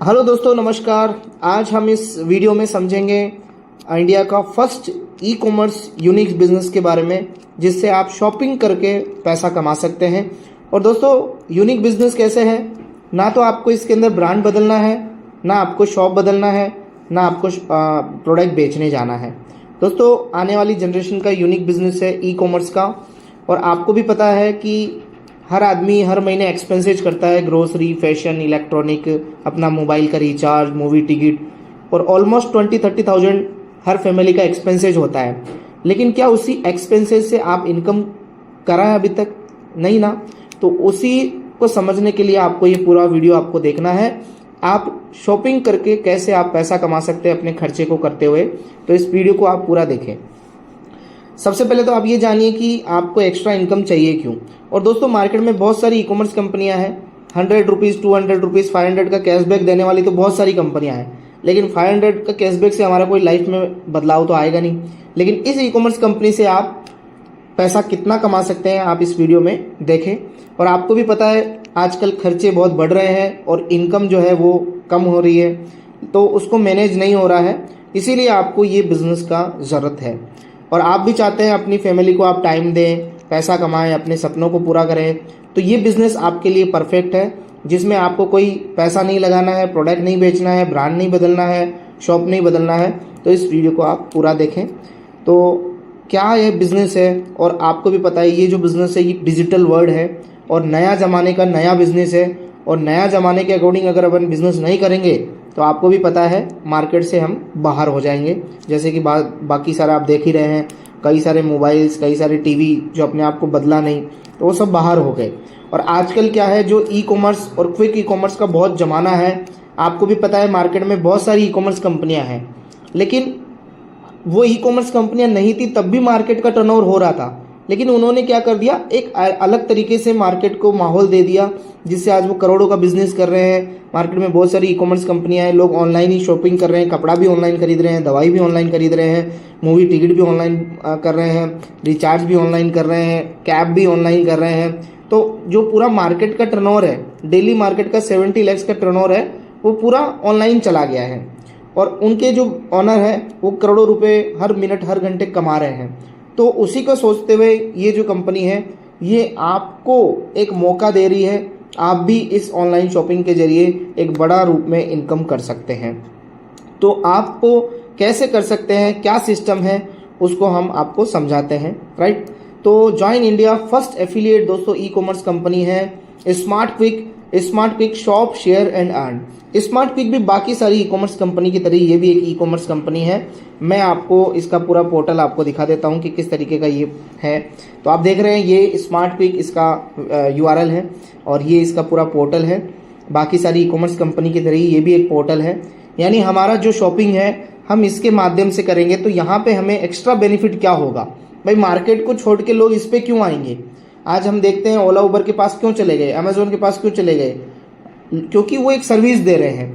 Hello दोस्तों, नमस्कार। आज हम इस वीडियो में समझेंगे इंडिया का first e commerce unique business के बारे में, जिससे आप शॉपिंग करके पैसा कमा सकते हैं। और दोस्तों, यूनिक बिजनेस कैसे है? ना तो आपको इसके अंदर ब्रांड बदलना है, ना आपको शॉप बदलना है, ना आपको प्रोडक्ट बेचने जाना है। दोस्तों, आने वाली जनरेशन का यूनिक बिजनेस है ई कॉमर्स का। और आपको भी पता है कि हर आदमी हर महीने एक्सपेंसेज करता है, ग्रोसरी, फैशन, इलेक्ट्रॉनिक, अपना मोबाइल का रिचार्ज, मूवी टिकट, और ऑलमोस्ट 20-30,000 हर फैमिली का एक्सपेंसेज होता है। लेकिन क्या उसी एक्सपेंसेज से आप इनकम करा है अभी तक? नहीं ना। तो उसी को समझने के लिए आपको ये पूरा वीडियो आपको देखना है। आप शॉपिंग करके कैसे आप पैसा कमा सकते हैं अपने खर्चे को करते हुए, तो इस वीडियो को आप पूरा देखें। सबसे पहले तो आप ये जानिए कि आपको एक्स्ट्रा इनकम चाहिए क्यों। और दोस्तों, मार्केट में बहुत सारी ई कॉमर्स कंपनियां हैं। 100 रुपीज़, 200 रुपीज़, 500 का कैशबैक देने वाली तो बहुत सारी कंपनियां हैं। लेकिन 500 का कैशबैक से हमारा कोई लाइफ में बदलाव तो आएगा नहीं। लेकिन इस ई कॉमर्स कंपनी से आप पैसा कितना कमा सकते हैं, आप इस वीडियो में देखें। और आपको भी पता है आजकल खर्चे बहुत बढ़ रहे हैं और इनकम जो है वो कम हो रही है, तो उसको मैनेज नहीं हो रहा है। इसीलिए आपको ये बिजनेस का ज़रूरत है। और आप भी चाहते हैं अपनी फैमिली को आप टाइम दें, पैसा कमाएं, अपने सपनों को पूरा करें, तो ये बिजनेस आपके लिए परफेक्ट है, जिसमें आपको कोई पैसा नहीं लगाना है, प्रोडक्ट नहीं बेचना है, ब्रांड नहीं बदलना है, शॉप नहीं बदलना है। तो इस वीडियो को आप पूरा देखें। तो क्या ये बिजनेस है, और आपको भी पता है ये जो बिजनेस है ये डिजिटल वर्ल्ड है और नया ज़माने का नया बिजनेस है। और नया ज़माने के अकॉर्डिंग अगर अपन बिजनेस नहीं करेंगे तो आपको भी पता है मार्केट से हम बाहर हो जाएंगे। जैसे कि बाकी सारा आप देख ही रहे हैं, कई सारे मोबाइल्स, कई सारे टीवी जो अपने आप को बदला नहीं, तो वो सब बाहर हो गए। और आजकल क्या है, जो ई कॉमर्स और क्विक ई कॉमर्स का बहुत ज़माना है। आपको भी पता है मार्केट में बहुत सारी ई कॉमर्स कंपनियां हैं, लेकिन वो ई कॉमर्स कंपनियां नहीं थी तब भी मार्केट का टर्नओवर हो रहा था। लेकिन उन्होंने क्या कर दिया, एक अलग तरीके से मार्केट को माहौल दे दिया, जिससे आज वो करोड़ों का बिजनेस कर रहे हैं। मार्केट में बहुत सारी ई कॉमर्स कंपनियां हैं, लोग ऑनलाइन ही शॉपिंग कर रहे हैं, कपड़ा भी ऑनलाइन खरीद रहे हैं, दवाई भी ऑनलाइन खरीद रहे हैं, मूवी टिकट भी ऑनलाइन कर रहे हैं, रिचार्ज भी ऑनलाइन कर रहे हैं, कैब भी ऑनलाइन कर रहे हैं। तो जो पूरा मार्केट का टर्नओवर है, डेली मार्केट का 70 लाख का टर्नओवर है, वो पूरा ऑनलाइन चला गया है। और उनके जो ऑनर है वो करोड़ों रुपए हर मिनट हर घंटे कमा रहे हैं। तो उसी को सोचते हुए ये जो कंपनी है ये आपको एक मौका दे रही है, आप भी इस ऑनलाइन शॉपिंग के जरिए एक बड़ा रूप में इनकम कर सकते हैं। तो आपको कैसे कर सकते हैं, क्या सिस्टम है, उसको हम आपको समझाते हैं, राइट। तो जॉइन इंडिया फर्स्ट एफिलिएट दोस्तों ई कॉमर्स कंपनी है smart quick shop share and earn. Smart quick भी बाकी सारी ई कॉमर्स कंपनी की तरह ये भी एक ई कॉमर्स कंपनी है। मैं आपको इसका पूरा पोर्टल आपको दिखा देता हूँ कि किस तरीके का ये है। तो आप देख रहे हैं ये स्मार्ट क्विक इसका URL है और ये इसका पूरा पोर्टल है। बाकी सारी ई कॉमर्स कंपनी की तरह ये भी एक पोर्टल है। यानी हमारा जो शॉपिंग है हम इसके माध्यम से करेंगे, तो यहाँ पे हमें एक्स्ट्रा बेनिफिट क्या होगा भाई। मार्केट को छोड़ के लोग इस पे क्यों आएंगे? आज हम देखते हैं ओला उबर के पास क्यों चले गए, अमेजोन के पास क्यों चले गए, क्योंकि वो एक सर्विस दे रहे हैं,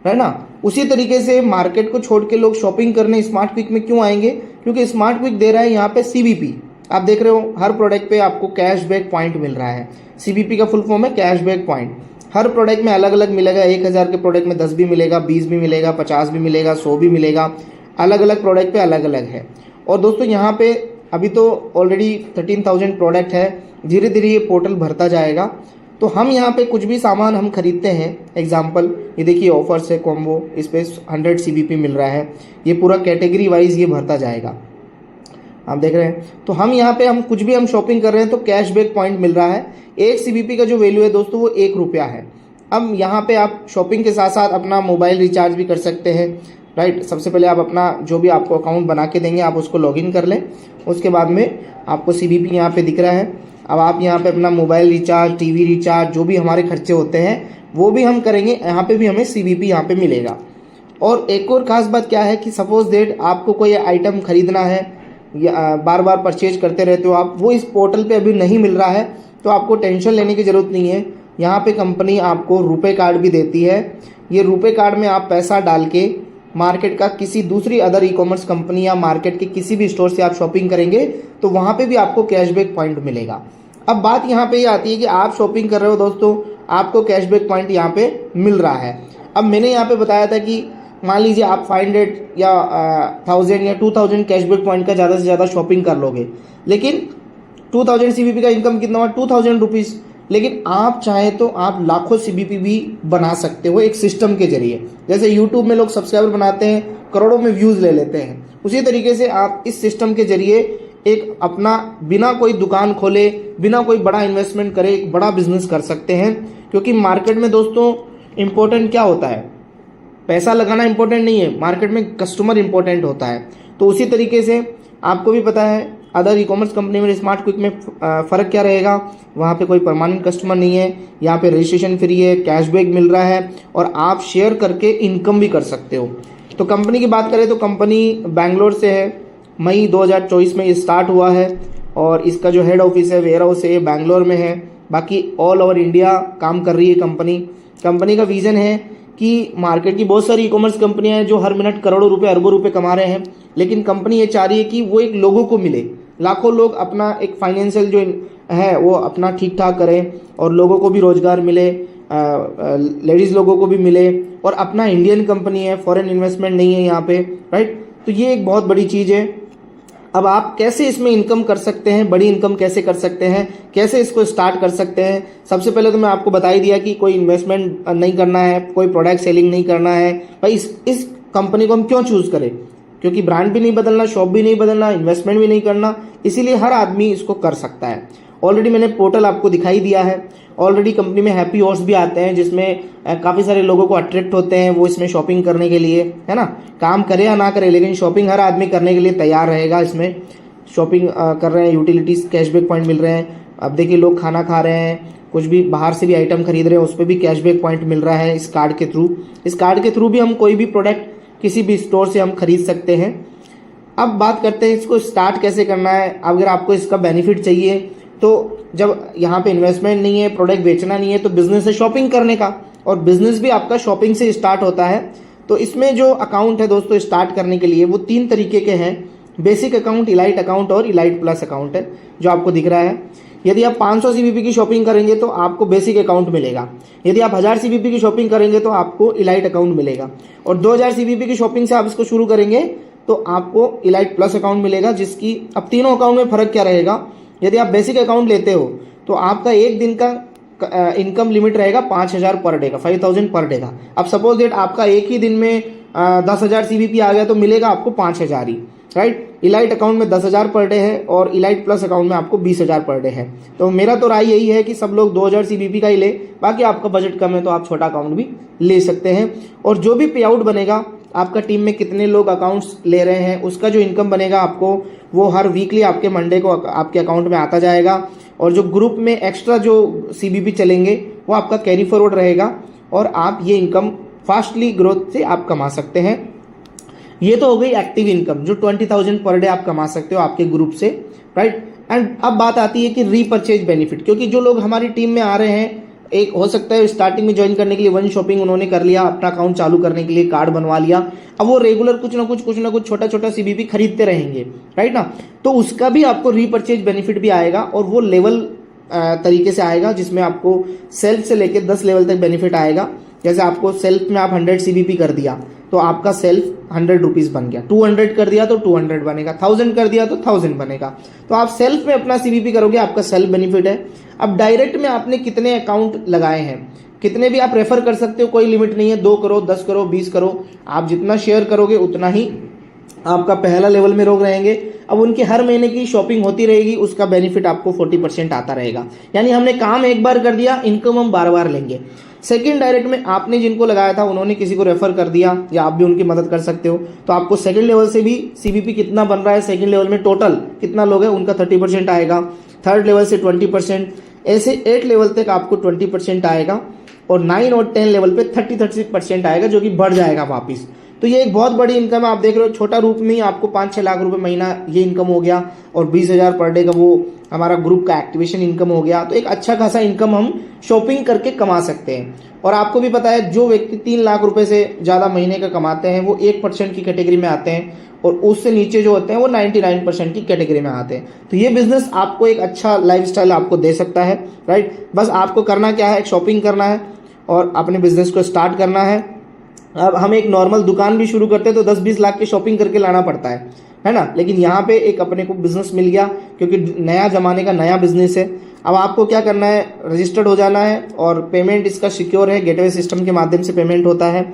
है ना। उसी तरीके से मार्केट को छोड़ के लोग शॉपिंग करने स्मार्ट क्विक में क्यों आएंगे? क्योंकि स्मार्ट क्विक दे रहा है यहाँ पे CBP। आप देख रहे हो हर प्रोडक्ट पे आपको कैशबैक पॉइंट मिल रहा है। CBP का फुल फॉर्म है कैशबैक पॉइंट। हर प्रोडक्ट में अलग अलग मिलेगा। 1000 के प्रोडक्ट में 10 भी मिलेगा, 20 भी मिलेगा, 50 भी मिलेगा, 100 भी मिलेगा। अलग अलग प्रोडक्ट पे अलग अलग है। और दोस्तों, यहाँ पे अभी तो ऑलरेडी 13,000 प्रोडक्ट है। धीरे धीरे ये पोर्टल भरता जाएगा। तो हम यहाँ पे कुछ भी सामान हम खरीदते हैं, एग्जाम्पल ये देखिए ऑफर्स है, कॉम्बो, इस पे 100 CBP मिल रहा है। ये पूरा कैटेगरी वाइज ये भरता जाएगा, आप देख रहे हैं। तो हम यहाँ पे हम कुछ भी हम शॉपिंग कर रहे हैं तो कैशबैक पॉइंट मिल रहा है। एक CBP का जो वैल्यू है दोस्तों वो 1 रुपया है। अब यहाँ पे आप शॉपिंग के साथ साथ अपना मोबाइल रिचार्ज भी कर सकते हैं, राइट। सबसे पहले आप अपना जो भी आपको अकाउंट बना के देंगे आप उसको लॉगिन कर लें। उसके बाद में आपको CBP यहाँ पे दिख रहा है। अब आप यहाँ पे अपना मोबाइल रिचार्ज, टीवी रिचार्ज, जो भी हमारे खर्चे होते हैं वो भी हम करेंगे, यहाँ पे भी हमें CBP यहाँ पे मिलेगा। और एक और खास बात क्या है कि सपोज दैट आपको कोई आइटम खरीदना है या बार बार परचेज करते रहते हो आप, वो इस पोर्टल पे अभी नहीं मिल रहा है, तो आपको टेंशन लेने की ज़रूरत नहीं है। यहाँ पे कंपनी आपको रुपे कार्ड भी देती है। ये रुपे कार्ड में आप पैसा डाल के मार्केट का किसी दूसरी अदर ई कॉमर्स कंपनी या मार्केट के किसी भी स्टोर से आप शॉपिंग करेंगे तो वहाँ पे भी आपको कैशबैक पॉइंट मिलेगा। अब बात यहाँ पे ये आती है कि आप शॉपिंग कर रहे हो दोस्तों, आपको कैशबैक पॉइंट यहाँ पे मिल रहा है। अब मैंने यहाँ पे बताया था कि मान लीजिए आप 500 या 1000 या 2000 कैशबैक पॉइंट का ज़्यादा से ज़्यादा शॉपिंग कर लोगे, लेकिन 2000 CBP का इनकम कितना हुआ, 2000 रुपीज़। लेकिन आप चाहें तो आप लाखों CBP भी बना सकते हो एक सिस्टम के जरिए। जैसे यूट्यूब में लोग सब्सक्राइबर बनाते हैं, करोड़ों में व्यूज़ ले लेते हैं, उसी तरीके से आप इस सिस्टम के जरिए एक अपना बिना कोई दुकान खोले, बिना कोई बड़ा इन्वेस्टमेंट करे एक बड़ा बिजनेस कर सकते हैं। क्योंकि मार्केट में दोस्तों इम्पोर्टेंट क्या होता है, पैसा लगाना इम्पोर्टेंट नहीं है, मार्केट में कस्टमर इम्पोर्टेंट होता है। तो उसी तरीके से आपको भी पता है अदर ई-कॉमर्स कंपनी में स्मार्ट क्विक में फ़र्क क्या रहेगा, वहाँ पे कोई परमानेंट कस्टमर नहीं है, यहाँ पे रजिस्ट्रेशन फ्री है, कैशबैक मिल रहा है और आप शेयर करके इनकम भी कर सकते हो। तो कंपनी की बात करें तो कंपनी बैंगलोर से है, मई 2024 में ये स्टार्ट हुआ है और इसका जो हेड ऑफिस है, वेयर हाउस है, ये बैंगलोर में है। बाकी ऑल ओवर इंडिया काम कर रही है कंपनी का विज़न है कि मार्केट की बहुत सारी ई-कॉमर्स कंपनियां हैं जो हर मिनट करोड़ों रुपए अरबों रुपए कमा रहे हैं, लेकिन कंपनी ये चाह रही है कि वो एक लोगों को मिले, लाखों लोग अपना एक फाइनेंशियल जो है वो अपना ठीक ठाक करें और लोगों को भी रोजगार मिले, लेडीज़ लोगों को भी मिले, और अपना इंडियन कंपनी है, फॉरेन इन्वेस्टमेंट नहीं है यहाँ पे, राइट। तो ये एक बहुत बड़ी चीज़ है। अब आप कैसे इसमें इनकम कर सकते हैं, बड़ी इनकम कैसे कर सकते हैं, कैसे इसको स्टार्ट कर सकते हैं। सबसे पहले तो मैं आपको बता ही दिया कि कोई इन्वेस्टमेंट नहीं करना है, कोई प्रोडक्ट सेलिंग नहीं करना है। भाई इस कंपनी को हम क्यों चूज़ करें, क्योंकि ब्रांड भी नहीं बदलना, शॉप भी नहीं बदलना, इन्वेस्टमेंट भी नहीं करना, इसीलिए हर आदमी इसको कर सकता है। ऑलरेडी मैंने पोर्टल आपको दिखाई दिया है, ऑलरेडी कंपनी में हैप्पी हॉर्स भी आते हैं जिसमें काफ़ी सारे लोगों को अट्रैक्ट होते हैं वो इसमें शॉपिंग करने के लिए, है ना। काम करे या ना करे लेकिन शॉपिंग हर आदमी करने के लिए तैयार रहेगा। इसमें शॉपिंग कर रहे हैं, यूटिलिटीज़ कैशबैक पॉइंट मिल रहे हैं। अब देखिए लोग खाना खा रहे हैं, कुछ भी बाहर से भी आइटम खरीद रहे हैं, उस पर भी कैशबैक पॉइंट मिल रहा है इस कार्ड के थ्रू। इस कार्ड के थ्रू भी हम कोई भी प्रोडक्ट किसी भी स्टोर से हम खरीद सकते हैं। अब बात करते हैं इसको स्टार्ट कैसे करना है। अगर आपको इसका बेनिफिट चाहिए तो जब यहाँ पे इन्वेस्टमेंट नहीं है, प्रोडक्ट बेचना नहीं है, तो बिजनेस है शॉपिंग करने का, और बिजनेस भी आपका शॉपिंग से स्टार्ट होता है। तो इसमें जो अकाउंट है दोस्तों स्टार्ट करने के लिए वो 3 तरीके के हैं, बेसिक अकाउंट, इलाइट अकाउंट और इलाइट प्लस अकाउंट है जो आपको दिख रहा है। यदि आप 500 CBP की शॉपिंग करेंगे तो आपको बेसिक अकाउंट मिलेगा, यदि आप 1000 CBP की शॉपिंग करेंगे तो आपको इलाइट अकाउंट मिलेगा, और 2000 CBP की शॉपिंग से आप इसको शुरू करेंगे तो आपको इलाइट प्लस अकाउंट मिलेगा। जिसकी अब तीनों अकाउंट में फ़र्क क्या रहेगा, यदि आप बेसिक अकाउंट लेते हो तो आपका एक दिन का इनकम लिमिट रहेगा 5000 पर डे का, 5000 पर डे का। अब सपोज डेट आपका एक ही दिन में 10,000 CBP आ गया तो मिलेगा आपको 5000 ही, राइट। इलाइट अकाउंट में 10,000 पर डे है और इलाइट प्लस अकाउंट में आपको 20,000 पर डे है। तो मेरा तो राय यही है कि सब लोग 2000 CBP का ही ले, बाकी आपका बजट कम है तो आप छोटा अकाउंट भी ले सकते हैं। और जो भी पे आउट बनेगा, आपका टीम में कितने लोग अकाउंट्स ले रहे हैं, उसका जो इनकम बनेगा आपको वो हर वीकली आपके मंडे को आपके अकाउंट में आता जाएगा। और जो ग्रुप में एक्स्ट्रा जो CBP चलेंगे वो आपका कैरी फॉरवर्ड रहेगा और आप ये इनकम फास्टली ग्रोथ से आप कमा सकते हैं। ये तो हो गई एक्टिव इनकम जो 20,000 पर डे आप कमा सकते हो आपके ग्रुप से, राइट। एंड अब बात आती है कि रीपरचेज बेनिफिट, क्योंकि जो लोग हमारी टीम में आ रहे हैं, एक हो सकता है स्टार्टिंग में ज्वाइन करने के लिए वन शॉपिंग उन्होंने कर लिया, अपना अकाउंट चालू करने के लिए कार्ड बनवा लिया, अब वो रेगुलर कुछ ना कुछ छोटा छोटा CBP खरीदते रहेंगे, राइट ना। तो उसका भी आपको रीपरचेज बेनिफिट भी आएगा और वो लेवल तरीके से आएगा जिसमें आपको सेल्फ से लेके 10 लेवल तक बेनिफिट आएगा। जैसे आपको सेल्फ में आप 100 CBP कर दिया तो आपका सेल्फ 100 रुपीज़ बन गया, 200 कर दिया तो 200 बनेगा, 1000 कर दिया तो 1000 बनेगा। तो आप सेल्फ में अपना CBP करोगे, आपका सेल्फ बेनिफिट है। अब डायरेक्ट में आपने कितने अकाउंट लगाए हैं, कितने भी आप रेफर कर सकते हो, कोई लिमिट नहीं है, 2 करो, 10 करो, 20 करो, आप जितना शेयर करोगे उतना ही आपका पहला लेवल में लोग रहेंगे। अब उनकी हर महीने की शॉपिंग होती रहेगी, उसका बेनिफिट आपको 40% आता रहेगा। यानी हमने काम एक बार कर दिया, इनकम हम बार बार लेंगे। सेकंड डायरेक्ट में आपने जिनको लगाया था उन्होंने किसी को रेफर कर दिया या आप भी उनकी मदद कर सकते हो, तो आपको सेकंड लेवल से भी CBP कितना बन रहा है, सेकंड लेवल में टोटल कितना लोग हैं उनका 30% आएगा, थर्ड लेवल से 20%, ऐसे 8 लेवल तक आपको 20% आएगा और 9 और 10 लेवल पे 30% आएगा जो कि बढ़ जाएगा वापिस। तो ये एक बहुत बड़ी इनकम है। आप देख रहे हो छोटा रूप में ही आपको 5-6 लाख रुपए महीना ये इनकम हो गया और 20,000 पर डे का वो हमारा ग्रुप का एक्टिवेशन इनकम हो गया। तो एक अच्छा खासा इनकम हम शॉपिंग करके कमा सकते हैं। और आपको भी पता है जो व्यक्ति 3 लाख रुपए से ज़्यादा महीने का कमाते हैं वो 1% की कैटेगरी में आते हैं और उससे नीचे जो होते हैं वो 99% की कैटेगरी में आते हैं। तो ये बिजनेस आपको एक अच्छा लाइफस्टाइल आपको दे सकता है, राइट। बस आपको करना क्या है, एक शॉपिंग करना है और अपने बिजनेस को स्टार्ट करना है अब हम एक नॉर्मल दुकान भी शुरू करते हैं तो 10-20 लाख की शॉपिंग करके लाना पड़ता है ना। लेकिन यहाँ पे एक अपने को बिजनेस मिल गया, क्योंकि नया जमाने का नया बिजनेस है। अब आपको क्या करना है, रजिस्टर्ड हो जाना है और पेमेंट इसका सिक्योर है, गेटवे सिस्टम के माध्यम से पेमेंट होता है।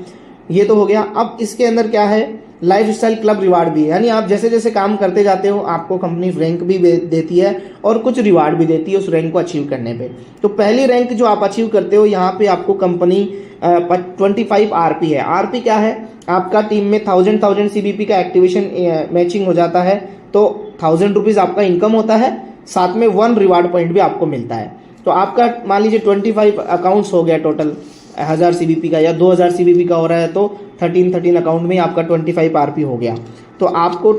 ये तो हो गया। अब इसके अंदर क्या है, लाइफस्टाइल क्लब रिवार्ड भी है, यानी आप जैसे जैसे काम करते जाते हो आपको कंपनी रैंक भी देती है और कुछ रिवार्ड भी देती है उस रैंक को अचीव करने पे। तो पहली रैंक जो आप अचीव करते हो, यहाँ पे आपको कंपनी 25 आरपी है। आरपी क्या है, आपका टीम में 1000 सीबीपी का एक्टिवेशन मैचिंग हो जाता है तो 1000 रुपीज आपका इनकम होता है, साथ में 1 रिवार्ड पॉइंट भी आपको मिलता है। तो आपका मान लीजिए 25 अकाउंट्स हो गया टोटल 1000 सीबीपी का, या 2000 सीबीपी का हो रहा है तो 13 अकाउंट में आपका 25 आरपी हो गया। तो आपको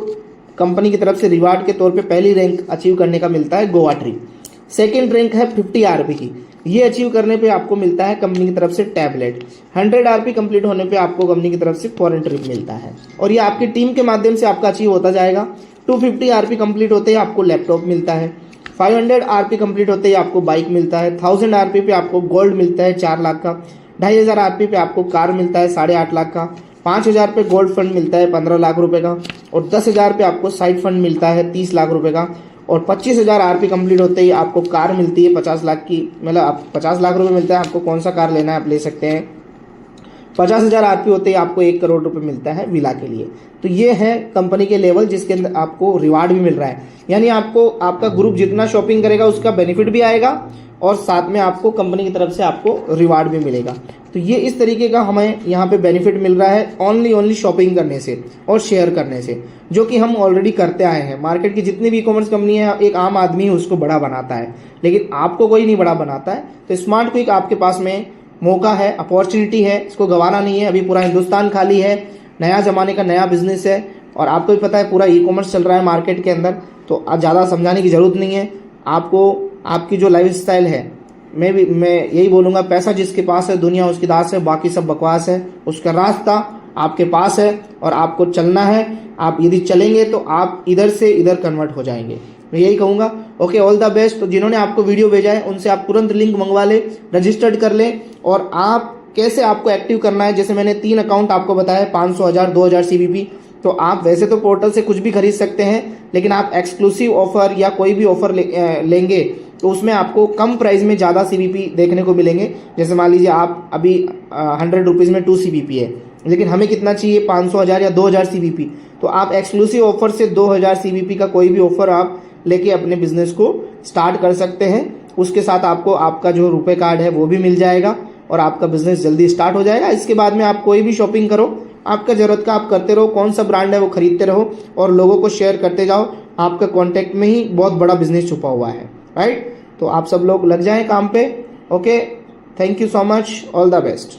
कंपनी की तरफ से रिवार्ड के तौर पे पहली रैंक अचीव करने का मिलता है गोवा ट्रिप। सेकेंड रैंक है 50 आरपी की, ये अचीव करने पे आपको मिलता है कंपनी की तरफ से टैबलेट। 100 आरपी कंप्लीट होने पे आपको कंपनी की तरफ से फॉरेन ट्रिप मिलता है, और ये आपकी टीम के माध्यम से आपका अचीव होता जाएगा। 250 आरपी कंप्लीट होते ही आपको लैपटॉप मिलता है। 500 आरपी कंप्लीट होते ही आपको बाइक मिलता है। 1000 आरपी पे आपको गोल्ड मिलता है 4 लाख का। 2500 आरपी पे आपको कार मिलता है 8.5 लाख का। 5000 पे गोल्ड फंड मिलता है 15 लाख रुपए का, और 10,000 पे आपको साइड फंड मिलता है 30 लाख रुपए का, और 25,000 आरपी कंप्लीट होते ही आपको कार मिलती है 50 लाख की, मतलब 50 लाख रुपए मिलता है। आपको कौन सा कार लेना है आप ले सकते हैं। 50,000 आरपी होते ही आपको 1 करोड़ रुपए मिलता है विला के लिए। तो ये है कंपनी के लेवल जिसके अंदर आपको रिवार्ड भी मिल रहा है, यानी आपको आपका ग्रुप जितना शॉपिंग करेगा उसका बेनिफिट भी आएगा और साथ में आपको कंपनी की तरफ से आपको रिवार्ड भी मिलेगा। तो ये इस तरीके का हमें यहाँ पे बेनिफिट मिल रहा है ओनली शॉपिंग करने से और शेयर करने से, जो कि हम ऑलरेडी करते आए हैं। मार्केट की जितनी भी ई कॉमर्स कंपनी है, एक आम आदमी उसको बड़ा बनाता है, लेकिन आपको कोई नहीं बड़ा बनाता है। तो स्मार्ट क्विक आपके पास में मौका है, अपॉर्चुनिटी है, इसको गंवाना नहीं है। अभी पूरा हिंदुस्तान खाली है, नया जमाने का नया बिजनेस है, और आपको भी पता है पूरा ई कॉमर्स चल रहा है मार्केट के अंदर, तो ज़्यादा समझाने की जरूरत नहीं है आपको। आपकी जो लाइफ स्टाइल है, मैं यही बोलूँगा, पैसा जिसके पास है दुनिया उसकी दास है, बाकी सब बकवास है। उसका रास्ता आपके पास है और आपको चलना है। आप यदि चलेंगे तो आप इधर से इधर कन्वर्ट हो जाएंगे, मैं यही कहूँगा। Okay, all the best. तो जिन्होंने आपको वीडियो भेजा है उनसे आप तुरंत लिंक मंगवा लें, रजिस्टर्ड कर लें। और आप कैसे आपको एक्टिव करना है, जैसे मैंने 3 अकाउंट आपको बताया, 500, 1000, 2000 सीबीपी। तो आप वैसे तो पोर्टल से कुछ भी खरीद सकते हैं, लेकिन आप एक्सक्लूसिव ऑफर या कोई भी ऑफर लेंगे तो उसमें आपको कम प्राइस में ज़्यादा सीबीपी देखने को मिलेंगे। जैसे मान लीजिए आप अभी 100 रुपीज़ में 2 सीबीपी है, लेकिन हमें कितना चाहिए, 500, 1000 या 2000 सीबीपी। तो आप एक्सक्लूसिव ऑफर से 2000 सीबीपी का कोई भी ऑफर आप लेके अपने बिजनेस को स्टार्ट कर सकते हैं। उसके साथ आपको आपका जो रुपए कार्ड है वो भी मिल जाएगा और आपका बिजनेस जल्दी स्टार्ट हो जाएगा। इसके बाद में आप कोई भी शॉपिंग करो, आपका जरूरत का आप करते रहो, कौन सा ब्रांड है वो खरीदते रहो और लोगों को शेयर करते जाओ। आपका कॉन्टैक्ट में ही बहुत बड़ा बिजनेस छुपा हुआ है, राइट। तो आप सब लोग लग जाएं काम पे। Okay, thank you so much, all the best.